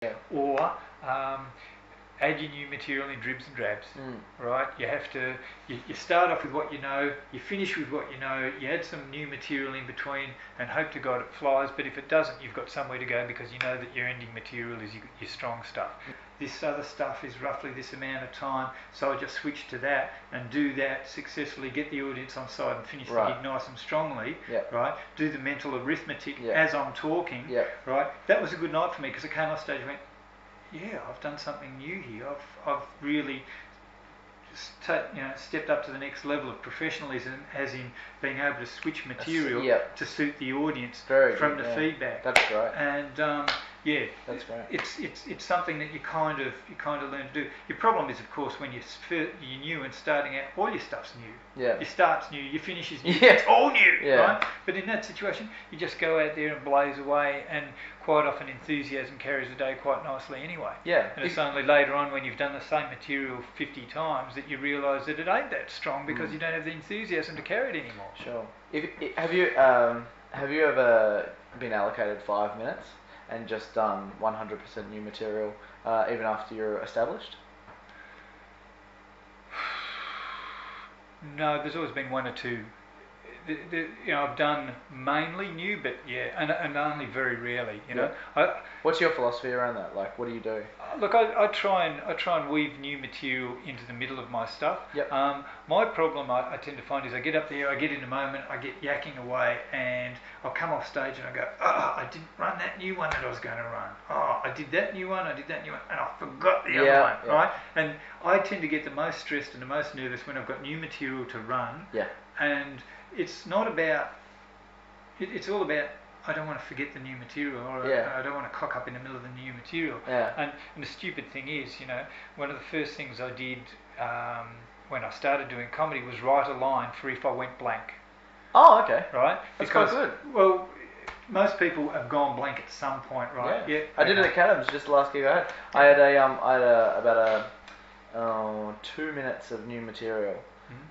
Yeah. or add your new material in dribs and drabs, right? You have to, you start off with what you know, you finish with what you know, you add some new material in between and hope to God it flies, but if it doesn't, you've got somewhere to go because you know that your ending material is your strong stuff. This other stuff is roughly this amount of time, so I just switch to that and do that successfully, get the audience on side and finish the gig nice and strongly, right? Do the mental arithmetic as I'm talking, right? That was a good night for me because I came off stage and went, yeah, I've done something new here. I've really stepped up to the next level of professionalism, as in being able to switch material to suit the audience from the feedback. That's right. And that's great. It's something that you kind of learn to do. Your problem is, of course, when you're new and starting out, all your stuff's new. Yeah. Your start's new, your finish is new. It's all new, right? But in that situation, you just go out there and blaze away, and quite often enthusiasm carries the day quite nicely anyway. Yeah. And it's only later on when you've done the same material 50 times that you realise that it ain't that strong because you don't have the enthusiasm to carry it anymore. Sure. Have you ever been allocated 5 minutes and just done 100% new material even after you're established? No, there's always been one or two. I've done mainly new, but and only very rarely. What's your philosophy around that? Like, what do you do? Look, I try and weave new material into the middle of my stuff. Yep. My problem I tend to find is I get up there, I get in a moment, I get yakking away, and I'll come off stage and I go, I didn't run that new one that I was going to run. I did that new one, and I forgot the other one, right? And I tend to get the most stressed and the most nervous when I've got new material to run. Yeah. And it's not about, it's all about, I don't want to forget the new material, or I don't want to cock up in the middle of the new material. Yeah. And the stupid thing is, one of the first things I did when I started doing comedy was write a line for if I went blank. Oh, okay. Right? That's quite good. Well, most people have gone blank at some point, right? Yeah. I did it at Cadams just the last gig I had. I had about 2 minutes of new material.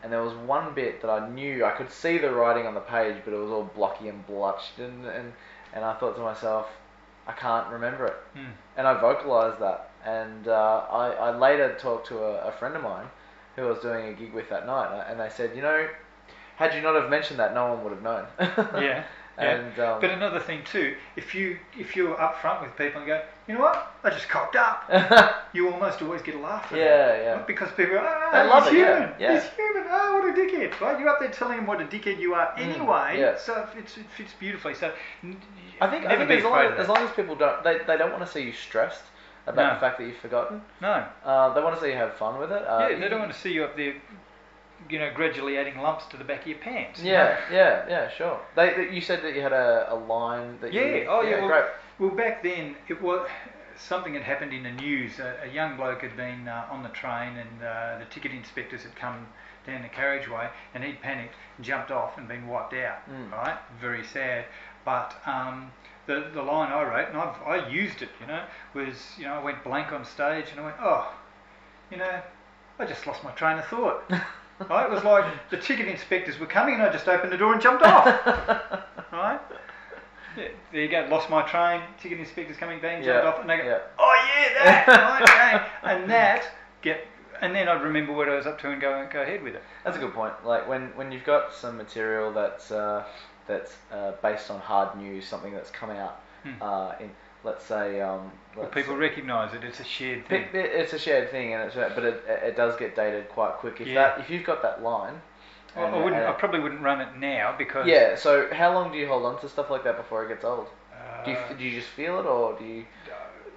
And there was one bit that I knew, I could see the writing on the page, but it was all blocky and blotched, and I thought to myself, I can't remember it. And I vocalised that, and I later talked to a friend of mine who I was doing a gig with that night, and they said, had you not have mentioned that, no one would have known. Yeah. And, but another thing too, if you're upfront with people and go, you know what, I just cocked up, you almost always get a laugh at that. Yeah. Because people go, they love he's it, human, yeah. he's human, what a dickhead, right? You're up there telling him what a dickhead you are anyway, so it fits beautifully. So I think as long as people don't, they don't want to see you stressed about the fact that you've forgotten. No. They want to see you have fun with it. They don't want to see you up there, gradually adding lumps to the back of your pants. Yeah, sure. You said that you had a line that great. Well, back then, it was something had happened in the news. A young bloke had been on the train, and the ticket inspectors had come down the carriageway, and he'd panicked, jumped off, and been wiped out. Right, very sad. But the line I wrote, and I used it, was I went blank on stage, and I went, I just lost my train of thought. Right? It was like the ticket inspectors were coming and I just opened the door and jumped off. Right? Yeah, there you go, lost my train, ticket inspectors coming, bang, jumped off, and they go, that, right, okay. And then I'd remember what I was up to and go ahead with it. That's a good point. Like when you've got some material that's based on hard news, something that's come out in, let's say, people recognise it. It's a shared thing. It's a shared thing, but it does get dated quite quick. If you've got that line, I probably wouldn't run it now because. Yeah. So how long do you hold on to stuff like that before it gets old? Do you just feel it, or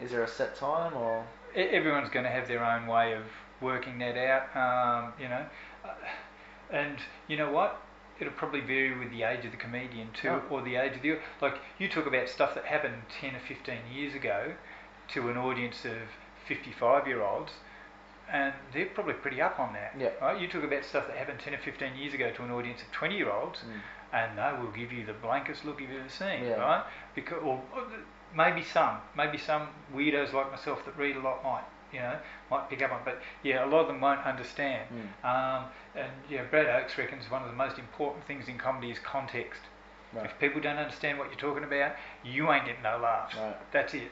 is there a set time, or? Everyone's going to have their own way of working that out, and you know what? It'll probably vary with the age of the comedian too, or the age of the... Like, you talk about stuff that happened 10 or 15 years ago to an audience of 55-year-olds, and they're probably pretty up on that. Yeah. Right? You talk about stuff that happened 10 or 15 years ago to an audience of 20-year-olds, and they will give you the blankest look you've ever seen, right? Because, or maybe some weirdos like myself that read a lot might pick up on, but a lot of them won't understand. And Brad Oakes reckons one of the most important things in comedy is context. Right. If people don't understand what you're talking about, you ain't getting no laughs. Right. That's it.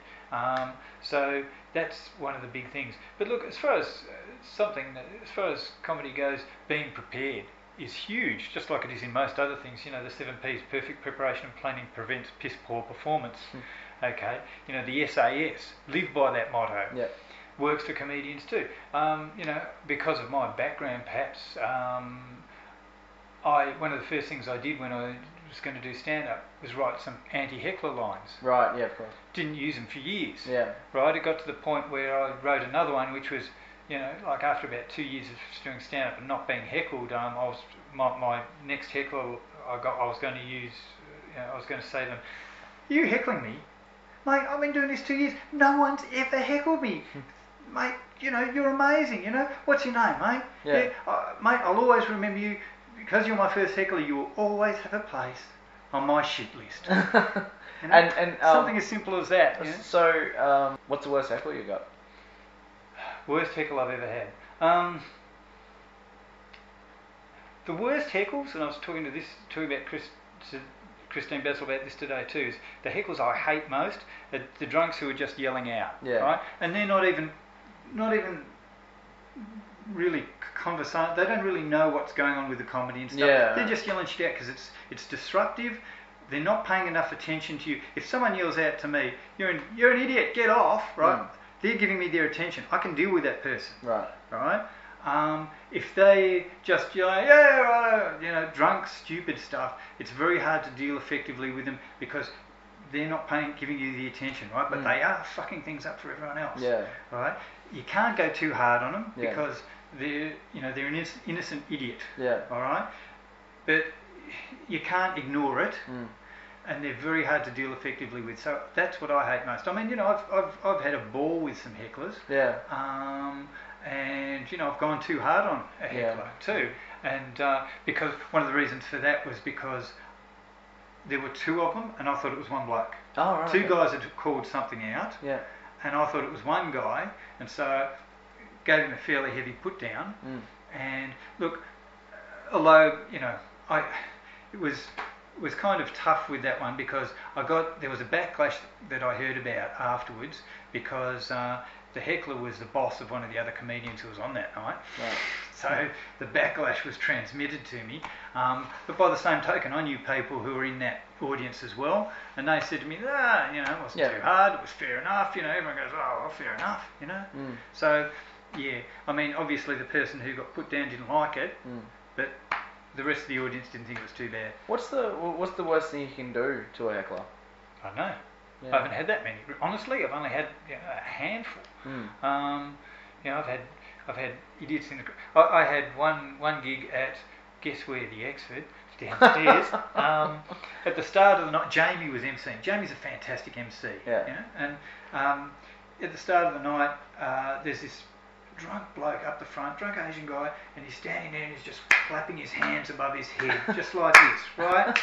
So that's one of the big things. But look, as far as comedy goes, being prepared is huge, just like it is in most other things. You know, the 7 P's: perfect preparation and planning prevents piss poor performance. Okay, you know, the SAS, live by that motto. Yeah. Works for comedians too. You know, because of my background, perhaps, one of the first things I did when I was going to do stand-up was write some anti-heckler lines. Right. Yeah. Of course. Didn't use them for years. Yeah. Right. It got to the point where I wrote another one, which was, you know, like after about 2 years of doing stand-up and not being heckled, my next heckler I was going to use. You know, I was going to say to them, "You heckling me, mate? I've been doing this 2 years. No one's ever heckled me." Mate, you know, you're amazing, you know. What's your name, mate? Yeah. Mate, I'll always remember you. Because you're my first heckler, you will always have a place on my shit list. You know? and something as simple as that. You know? So, what's the worst heckle you got? Worst heckle I've ever had. The worst heckles, and I was talking about Christine Bessel about this today too, is the heckles I hate most are the drunks who are just yelling out. Yeah. Right? And they're not even really conversant. They don't really know what's going on with the comedy and stuff. Yeah. They're just yelling shit out because it's disruptive. They're not paying enough attention to you. If someone yells out to me, "You're an idiot, get off," right? They're giving me their attention. I can deal with that person. Right. Right? If they just yell, "Yeah, right," you know, drunk, stupid stuff, it's very hard to deal effectively with them because they're not giving you the attention, right? But they are fucking things up for everyone else. Yeah. Right? You can't go too hard on them Yeah. because they're an innocent idiot. Yeah. All right? But you can't ignore it. And they're very hard to deal effectively with. So that's what I hate most. I mean, you know, I've had a ball with some hecklers. Yeah. And you know, I've gone too hard on a heckler too. And because one of the reasons for that was because there were 2 of them, and I thought it was one bloke. Oh, right. 2 guys had called something out. Yeah. And I thought it was one guy, and so gave him a fairly heavy put down. And look, although you know, it was kind of tough with that one because there was a backlash that I heard about afterwards because the heckler was the boss of one of the other comedians who was on that night. Right. So the backlash was transmitted to me. But by the same token, I knew people who were in that audience as well, and they said to me, you know, it wasn't too hard, it was fair enough, you know. Everyone goes, "Oh, well, fair enough," you know. So, yeah, I mean, obviously the person who got put down didn't like it, but the rest of the audience didn't think it was too bad. What's the worst thing you can do to a heckler? I don't know. Yeah. I haven't had that many. Honestly, I've only had a handful. You know, I've had idiots in the. I had one gig at, guess where, the Exford downstairs. At the start of the night, Jamie was emceeing. Jamie's a fantastic MC. Yeah. You know? And at the start of the night, there's this drunk bloke up the front, drunk Asian guy, and he's standing there and he's just clapping his hands above his head, just like this, right?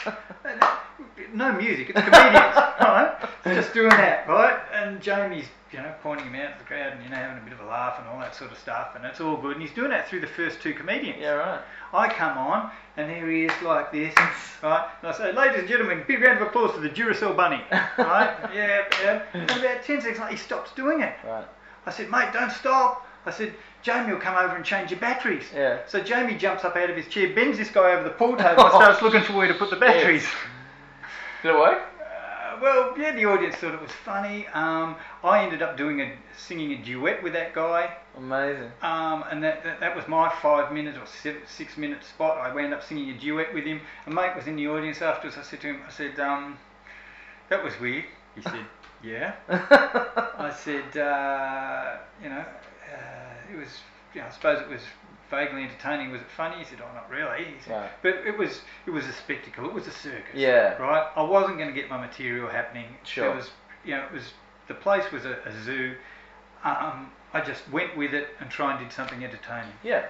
No music, it's comedians, right? Just doing that, right? And Jamie's, you know, pointing him out to the crowd and, you know, having a bit of a laugh and all that sort of stuff, and it's all good. And he's doing that through the first 2 comedians. Yeah, right. I come on, and there he is like this, right? And I say, "Ladies and gentlemen, big round of applause for the Duracell bunny," right? Yeah. And about 10 seconds later, he stops doing it. Right. I said, "Mate, don't stop." I said, "Jamie will come over and change your batteries." Yeah. So Jamie jumps up out of his chair, bends this guy over the pool table and starts looking for where to put the batteries. Did it work? Well, yeah, the audience thought it was funny. I ended up singing a duet with that guy. Amazing. And that was my 5-minute or 6-minute spot. I wound up singing a duet with him. A mate was in the audience afterwards. I said to him, "That was weird." He said, "Yeah." I said, "You know, it was, you know, I suppose it was vaguely entertaining. Was it funny?" He said, "Oh, not really." He said, Right. But it was a spectacle. It was a circus. Yeah. Right. I wasn't going to get my material happening. Sure. It was, you know, the place was a zoo. I just went with it and tried and did something entertaining. Yeah.